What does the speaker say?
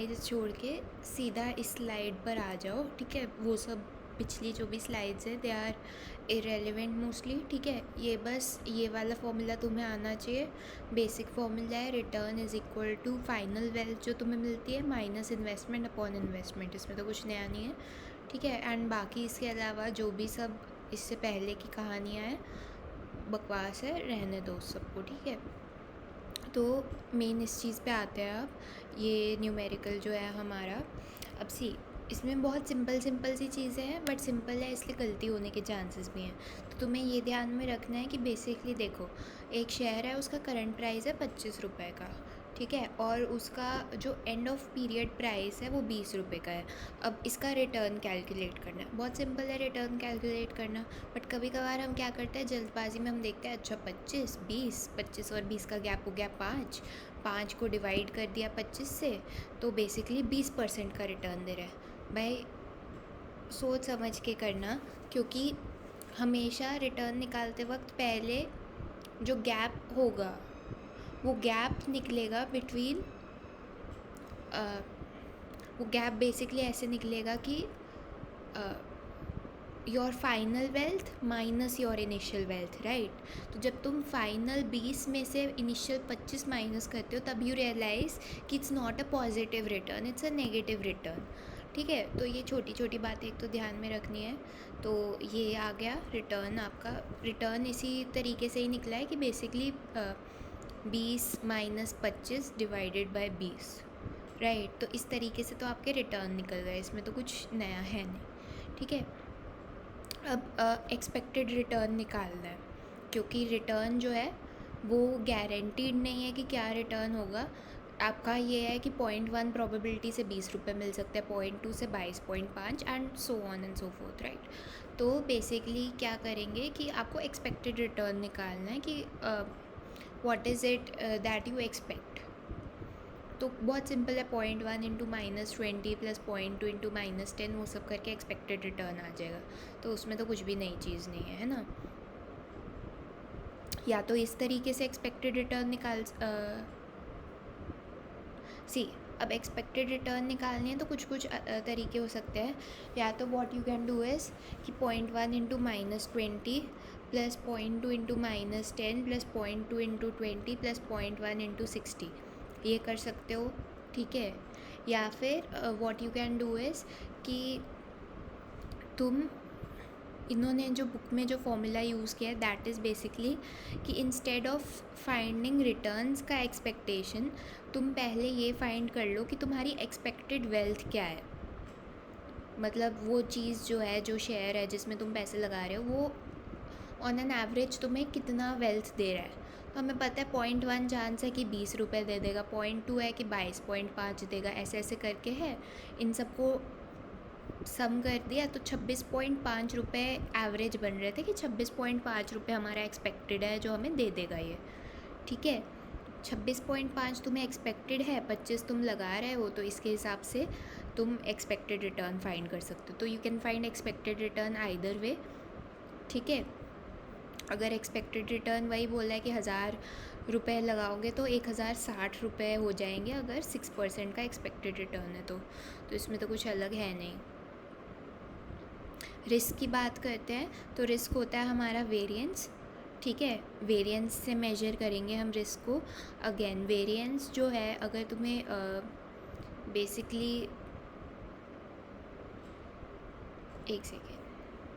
Slides छोड़ के सीधा इस स्लाइड पर आ जाओ, ठीक है। वो सब पिछली जो भी स्लाइड्स है दे आर इरेलीवेंट मोस्टली, ठीक है। ये बस ये वाला फॉर्मूला तुम्हें आना चाहिए। बेसिक फॉर्मूला है return is equal to final wealth जो तुम्हें मिलती है माइनस इन्वेस्टमेंट अपॉन इन्वेस्टमेंट। इसमें तो कुछ नया नहीं है, ठीक है। एंड बाकी इसके अलावा जो भी सब इससे पहले की कहानियाँ हैं बकवास है, रहने दो सबको, ठीक है। तो मेन इस चीज़ पे आते हैं अब, ये न्यूमेरिकल जो है हमारा। अब सी इसमें बहुत सिंपल सी चीज़ें हैं, बट सिंपल है इसलिए गलती होने के चांसेस भी हैं। तो तुम्हें ये ध्यान में रखना है कि बेसिकली देखो, एक शेयर है उसका करंट प्राइस है 25 रुपये का, ठीक है। और उसका जो एंड ऑफ पीरियड प्राइस है वो 20 रुपये का है। अब इसका रिटर्न कैलकुलेट करना है, बहुत सिंपल है रिटर्न कैलकुलेट करना। बट कभी कभार हम क्या करते हैं, जल्दबाजी में हम देखते हैं अच्छा 25 20, 25 और 20 का गैप हो गया 5 को डिवाइड कर दिया 25 से, तो बेसिकली 20% का रिटर्न दे रहा है। भाई सोच समझ के करना, क्योंकि हमेशा रिटर्न निकालते वक्त पहले जो गैप होगा वो गैप निकलेगा बिटवीन, वो गैप बेसिकली ऐसे निकलेगा कि your final wealth minus your initial wealth, right. तो जब तुम फाइनल 20 में से इनिशियल 25 माइनस करते हो तब यू रियलाइज़ कि it's not a positive return, it's a negative return, ठीक है। तो ये छोटी छोटी बातें एक तो ध्यान में रखनी है। तो ये आ गया रिटर्न, आपका रिटर्न इसी तरीके से ही निकला है कि basically 20 minus 25 divided by 20, right. तो इस तरीके से तो आपके रिटर्न निकल गए, इसमें तो कुछ नया है नहीं, ठीक है। अब एक्सपेक्टेड रिटर्न निकालना है, क्योंकि रिटर्न जो है वो गारंटीड नहीं है कि क्या रिटर्न होगा। आपका ये है कि 0.1 प्रोबेबिलिटी से 20 रुपये मिल सकते हैं, 0.2 से 22.5 and so on and so fourth, right. तो बेसिकली क्या करेंगे कि आपको एक्सपेक्टेड रिटर्न निकालना है कि what is it that you expect. तो बहुत सिंपल है, 0.1 इंटू -20 प्लस 0.2 इंटू -10, वो सब करके एक्सपेक्टेड रिटर्न आ जाएगा। तो उसमें तो कुछ भी नई चीज़ नहीं है ना। या तो इस तरीके से एक्सपेक्टेड रिटर्न निकाल अब एक्सपेक्टेड रिटर्न निकालनी है तो कुछ तरीके हो सकते हैं। या तो what you can do is कि 0.1 into -20 plus 0.2 into -10 plus 0.2 into 20 plus 0.1 into 60, ये कर सकते हो, ठीक है। या फिर what you can do is कि इन्होंने जो बुक में जो फॉर्मूला यूज़ किया है दैट इज़ बेसिकली कि इंस्टेड ऑफ फाइंडिंग रिटर्न्स का एक्सपेक्टेशन, तुम पहले ये फाइंड कर लो कि तुम्हारी एक्सपेक्टेड वेल्थ क्या है। मतलब वो चीज़ जो है, जो शेयर है जिसमें तुम पैसे लगा रहे हो, वो ऑन एन एवरेज तुम्हें कितना वेल्थ दे रहा है। तो हमें पता है 0.1 चांस है कि 20 रुपये दे देगा, 0.2 है कि 22.5 देगा, ऐसे ऐसे करके है। इन सबको सम कर दिया तो 26.5 रुपये एवरेज बन रहे थे कि 26.5 रुपये हमारा एक्सपेक्टेड है जो हमें दे देगा ये, ठीक है। 26.5 तुम्हें एक्सपेक्टेड है, 25 तुम लगा रहे हो, तो इसके हिसाब से तुम एक्सपेक्टेड रिटर्न फाइंड कर सकते हो। तो you can find expected return either way, ठीक है। अगर एक्सपेक्टेड रिटर्न वही बोला है कि 1000 रुपये लगाओगे तो 1060 रुपये हो जाएंगे अगर 6% का एक्सपेक्टेड रिटर्न है तो इसमें तो कुछ अलग है नहीं। रिस्क की बात करते हैं तो रिस्क होता है हमारा वेरिएंस, ठीक है। वेरिएंस से मेजर करेंगे हम रिस्क को। अगेन वेरिएंस जो है, अगर तुम्हें बेसिकली एक सेकेंड,